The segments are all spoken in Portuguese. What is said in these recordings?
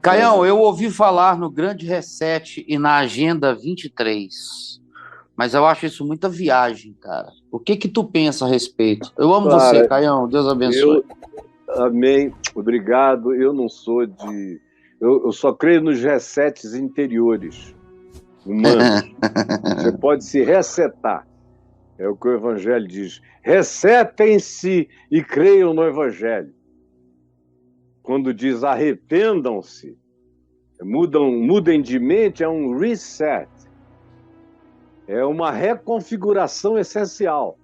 Caião, eu ouvi falar no Grande Reset e na Agenda 23, mas eu acho isso muita viagem, cara. O que que tu pensa a respeito? Eu amo você, Cara, Caião, Deus abençoe. eu amém, obrigado. Eu não sou de. Eu só creio nos resets interiores, humanos. Você pode se resetar. É o que o Evangelho diz. Resetem-se e creiam no Evangelho. Quando diz arrependam-se, mudem de mente, é um reset. É uma reconfiguração essencial.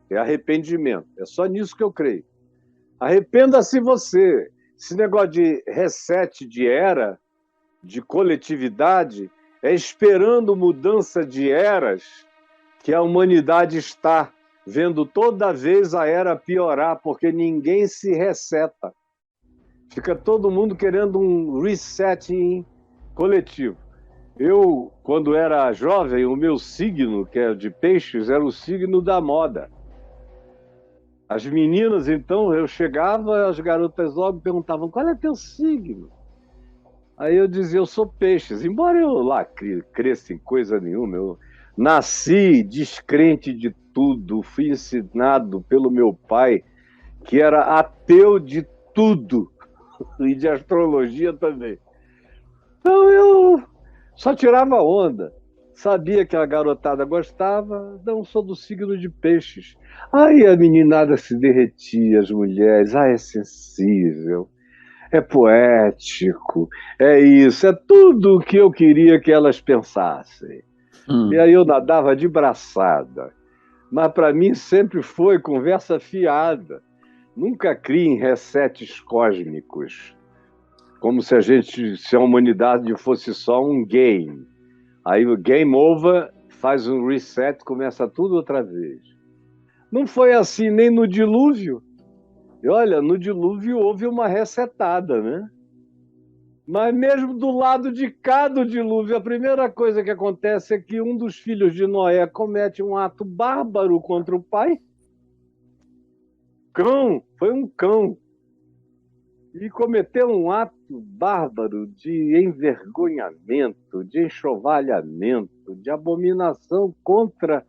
É arrependimento. É só nisso que eu creio. Arrependa-se você. Esse negócio de reset de era, de coletividade, é esperando mudança de eras que a humanidade está vendo toda vez a era piorar, porque ninguém se reseta. Fica todo mundo querendo um reset coletivo. Eu, quando era jovem, o meu signo, que é de peixes, era o signo da moda. As meninas, então, eu chegava, as garotas logo perguntavam, qual é teu signo? Aí eu dizia, eu sou peixes. Embora eu lá cresça em coisa nenhuma, eu nasci descrente de tudo, fui ensinado pelo meu pai, que era ateu de tudo, e de astrologia também. Então eu só tirava onda. Sabia que a garotada gostava, não sou do signo de peixes. Aí a meninada se derretia, as mulheres, é sensível, é poético, é isso, é tudo o que eu queria que elas pensassem. E aí eu nadava de braçada. Mas para mim sempre foi conversa fiada. Nunca criei em resets cósmicos, como se a humanidade fosse só um game. Aí o game over faz um reset, começa tudo outra vez. Não foi assim nem no dilúvio. E olha, no dilúvio houve uma resetada, né? Mas mesmo do lado de cá do dilúvio, a primeira coisa que acontece é que um dos filhos de Noé comete um ato bárbaro contra o pai. Cão, foi um cão. E cometeu um ato bárbaro de envergonhamento, de enxovalhamento, de abominação contra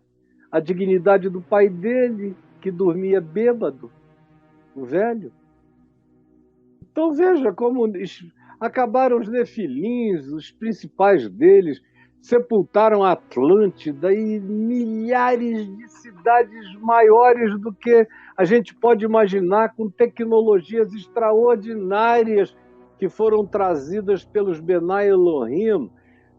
a dignidade do pai dele, que dormia bêbado, o velho. Então veja como acabaram os nefilins, os principais deles, sepultaram a Atlântida e milhares de cidades maiores do que a gente pode imaginar, com tecnologias extraordinárias que foram trazidas pelos Benai Elohim,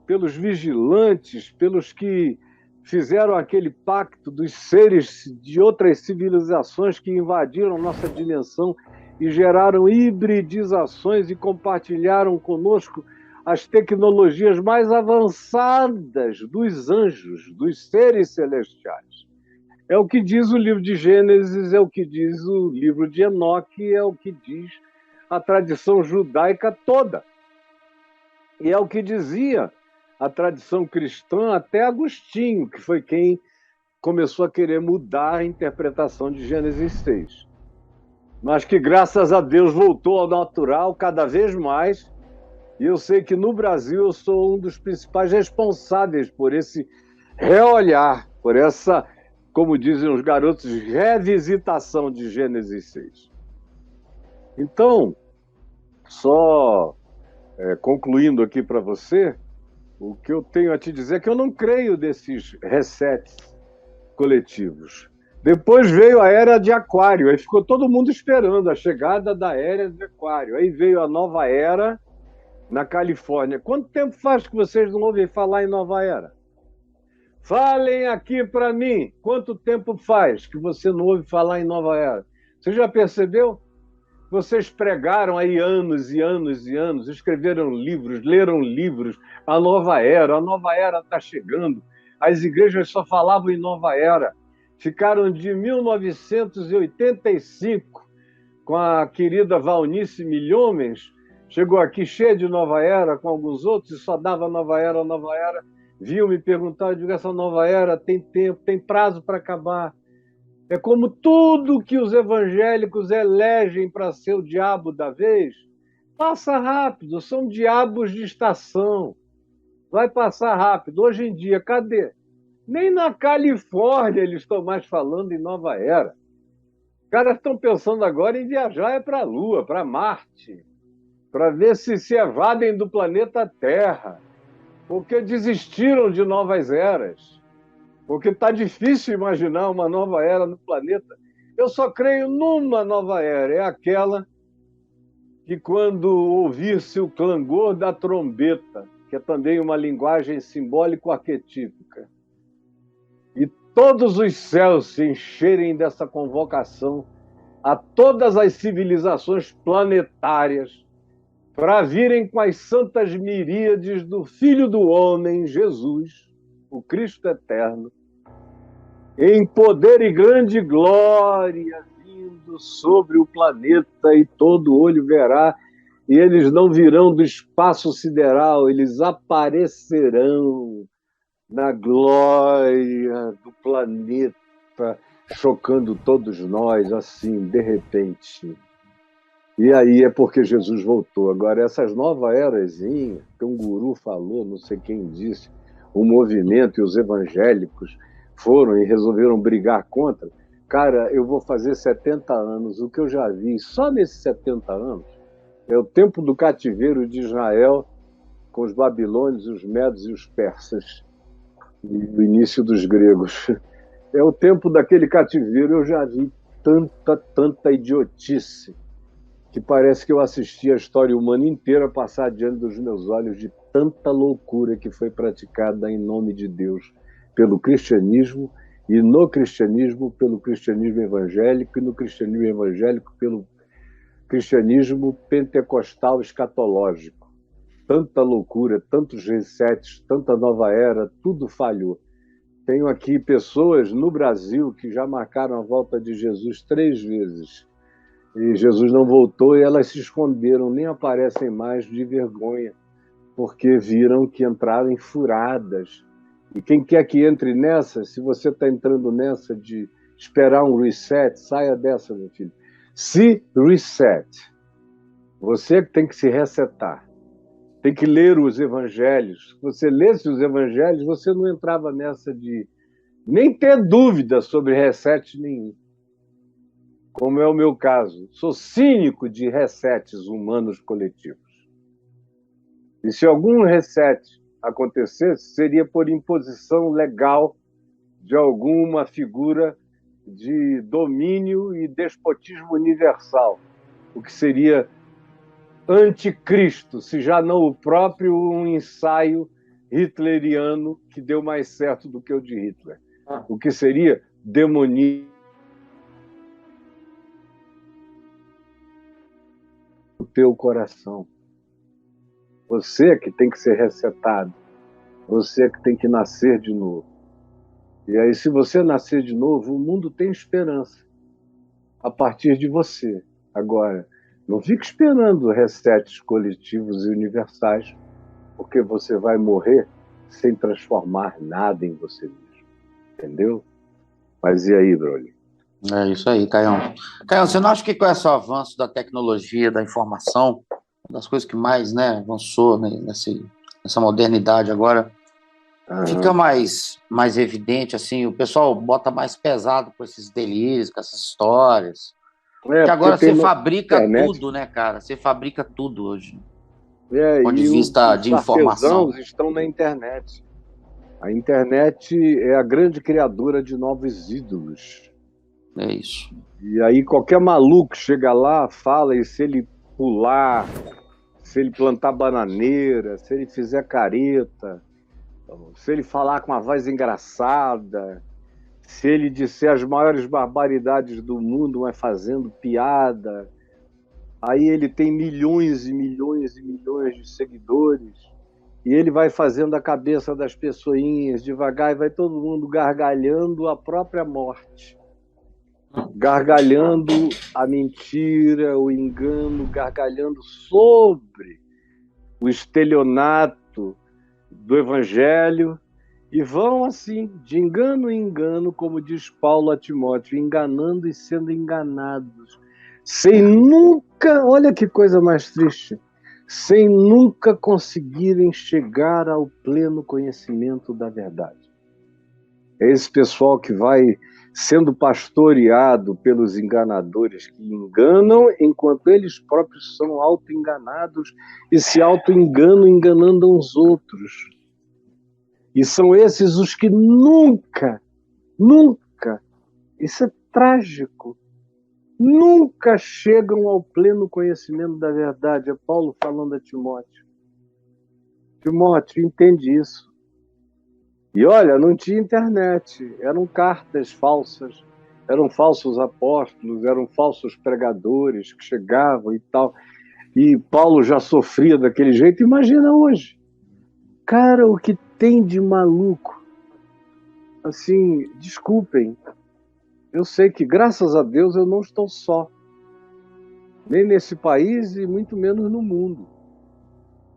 pelos vigilantes, pelos que fizeram aquele pacto dos seres de outras civilizações que invadiram nossa dimensão e geraram hibridizações e compartilharam conosco as tecnologias mais avançadas dos anjos, dos seres celestiais. É o que diz o livro de Gênesis, é o que diz o livro de Enoque, é o que diz a tradição judaica toda. E é o que dizia a tradição cristã até Agostinho, que foi quem começou a querer mudar a interpretação de Gênesis 6. Mas que, graças a Deus, voltou ao natural cada vez mais. E eu sei que no Brasil eu sou um dos principais responsáveis por esse reolhar, por essa, como dizem os garotos, revisitação de Gênesis 6. Então, só concluindo aqui para você, o que eu tenho a te dizer é que eu não creio desses resets coletivos. Depois veio a era de Aquário, aí ficou todo mundo esperando a chegada da era de Aquário. Aí veio a nova era na Califórnia. Quanto tempo faz que vocês não ouvem falar em nova era? Falem aqui para mim, quanto tempo faz que você não ouve falar em nova era? Você já percebeu? Vocês pregaram aí anos e anos e anos, escreveram livros, leram livros, a nova era está chegando. As igrejas só falavam em nova era. Ficaram de 1985 com a querida Valnice Milhomens, chegou aqui cheia de nova era, com alguns outros, e só dava nova era, nova era. Viu me perguntar, eu digo, essa nova era tem tempo, tem prazo para acabar. É como tudo que os evangélicos elegem para ser o diabo da vez, Passa rápido, são diabos de estação. Vai passar rápido. Hoje em dia, cadê? Nem na Califórnia eles estão mais falando em nova era. Os caras estão pensando agora em viajar para a Lua, para Marte, para ver se evadem do planeta Terra, porque desistiram de novas eras, porque está difícil imaginar uma nova era no planeta. Eu só creio numa nova era, é aquela que, quando ouvir-se o clangor da trombeta, que é também uma linguagem simbólico-arquetípica, e todos os céus se encherem dessa convocação a todas as civilizações planetárias para virem com as santas miríades do Filho do Homem, Jesus, o Cristo eterno, em poder e grande glória, vindo sobre o planeta, e todo olho verá, e eles não virão do espaço sideral, eles aparecerão na glória do planeta, chocando todos nós, assim, de repente. E aí é porque Jesus voltou. Agora, essas novas erazinhas, que um guru falou, não sei quem disse, o movimento e os evangélicos foram e resolveram brigar contra. Cara, eu vou fazer 70 anos. O que eu já vi só nesses 70 anos é o tempo do cativeiro de Israel com os babilônios, os medos e os persas, e o início dos gregos. É o tempo daquele cativeiro. Eu já vi tanta idiotice que parece que eu assisti a história humana inteira passar diante dos meus olhos, de tanta loucura que foi praticada em nome de Deus pelo cristianismo, e no cristianismo pelo cristianismo evangélico, e no cristianismo evangélico pelo cristianismo pentecostal escatológico. Tanta loucura, tantos resets, tanta nova era, tudo falhou. Tenho aqui pessoas no Brasil que já marcaram a volta de Jesus 3 vezes. E Jesus não voltou, e elas se esconderam, nem aparecem mais de vergonha, porque viram que entraram em furadas. E quem quer que entre nessa, se você está entrando nessa de esperar um reset, saia dessa, meu filho. Se reset. Você tem que se resetar. Tem que ler os evangelhos. Se você lesse os evangelhos, você não entrava nessa de nem ter dúvida sobre reset nenhum, como é o meu caso. Sou cínico de resets humanos coletivos. E se algum reset acontecesse, seria por imposição legal de alguma figura de domínio e despotismo universal, o que seria anticristo, se já não o próprio um ensaio hitleriano que deu mais certo do que o de Hitler. O que seria demoníaco no teu coração. Você que tem que ser resetado. Você que tem que nascer de novo. E aí, se você nascer de novo, o mundo tem esperança a partir de você. Agora, não fique esperando resets coletivos e universais, porque você vai morrer sem transformar nada em você mesmo. Entendeu? Mas e aí, Broly? É isso aí, Caião. Caião, você não acha que com esse avanço da tecnologia, da informação, uma das coisas que mais, né, avançou, né, nessa modernidade agora, fica mais evidente, assim, o pessoal bota mais pesado com esses delírios, com essas histórias. Porque agora você fabrica tudo, né, cara? Você fabrica tudo hoje. Do ponto de vista de informação. Os artesãos estão na internet. A internet é a grande criadora de novos ídolos. É isso. E aí qualquer maluco chega lá, fala, e se ele pular, se ele plantar bananeira, se ele fizer careta, se ele falar com uma voz engraçada, se ele disser as maiores barbaridades do mundo, mas fazendo piada, aí ele tem milhões e milhões e milhões de seguidores, e ele vai fazendo a cabeça das pessoinhas devagar, e vai todo mundo gargalhando a própria morte, gargalhando a mentira, o engano, gargalhando sobre o estelionato do evangelho, e vão assim, de engano em engano, como diz Paulo a Timóteo, enganando e sendo enganados, sem nunca, olha que coisa mais triste, sem nunca conseguirem chegar ao pleno conhecimento da verdade. É esse pessoal que vai sendo pastoreado pelos enganadores que enganam, enquanto eles próprios são auto-enganados e se auto-enganam, enganando os outros. E são esses os que nunca, isso é trágico, nunca chegam ao pleno conhecimento da verdade. É Paulo falando a Timóteo. Timóteo, entende isso. E olha, não tinha internet, eram cartas falsas, eram falsos apóstolos, eram falsos pregadores que chegavam e tal. E Paulo já sofria daquele jeito. Imagina hoje. Cara, o que tem de maluco. Assim, desculpem, eu sei que, graças a Deus, eu não estou só. Nem nesse país e muito menos no mundo.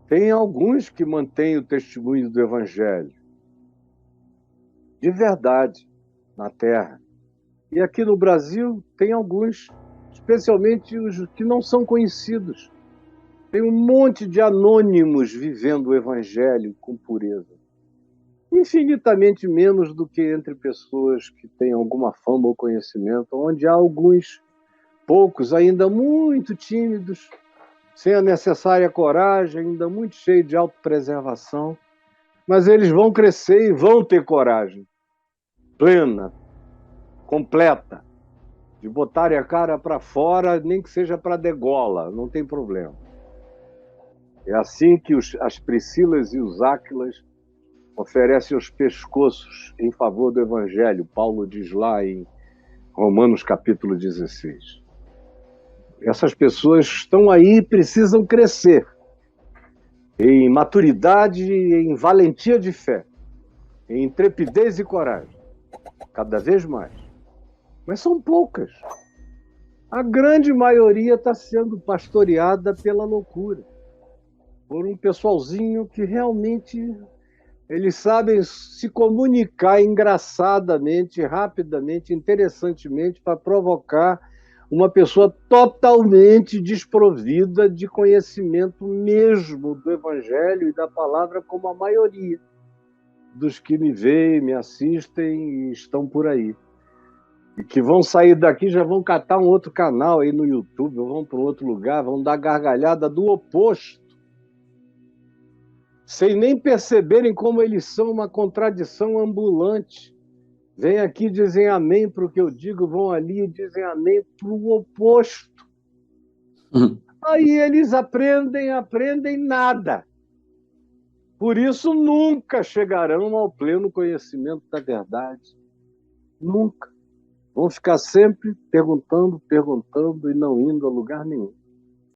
Tem alguns que mantêm o testemunho do Evangelho. De verdade, na Terra. E aqui no Brasil tem alguns, especialmente os que não são conhecidos. Tem um monte de anônimos vivendo o Evangelho com pureza. Infinitamente menos do que entre pessoas que têm alguma fama ou conhecimento, onde há alguns, poucos, ainda muito tímidos, sem a necessária coragem, ainda muito cheios de autopreservação, mas eles vão crescer e vão ter coragem plena, completa, de botarem a cara para fora, nem que seja para degola, não tem problema. É assim que as Priscilas e os Áquilas oferecem os pescoços em favor do Evangelho. Paulo diz lá em Romanos capítulo 16. Essas pessoas estão aí e precisam crescer em maturidade, em valentia de fé, em intrepidez e coragem, cada vez mais. Mas são poucas. A grande maioria está sendo pastoreada pela loucura, por um pessoalzinho que realmente eles sabem se comunicar engraçadamente, rapidamente, interessantemente, para provocar uma pessoa totalmente desprovida de conhecimento mesmo do Evangelho e da palavra, como a maioria dos que me veem, me assistem e estão por aí. E que vão sair daqui, já vão catar um outro canal aí no YouTube, ou vão para um outro lugar, vão dar gargalhada do oposto, sem nem perceberem como eles são uma contradição ambulante. Vêm aqui e dizem amém para o que eu digo, vão ali e dizem amém para o oposto. Aí eles aprendem nada. Por isso nunca chegarão ao pleno conhecimento da verdade. Nunca. Vão ficar sempre perguntando e não indo a lugar nenhum.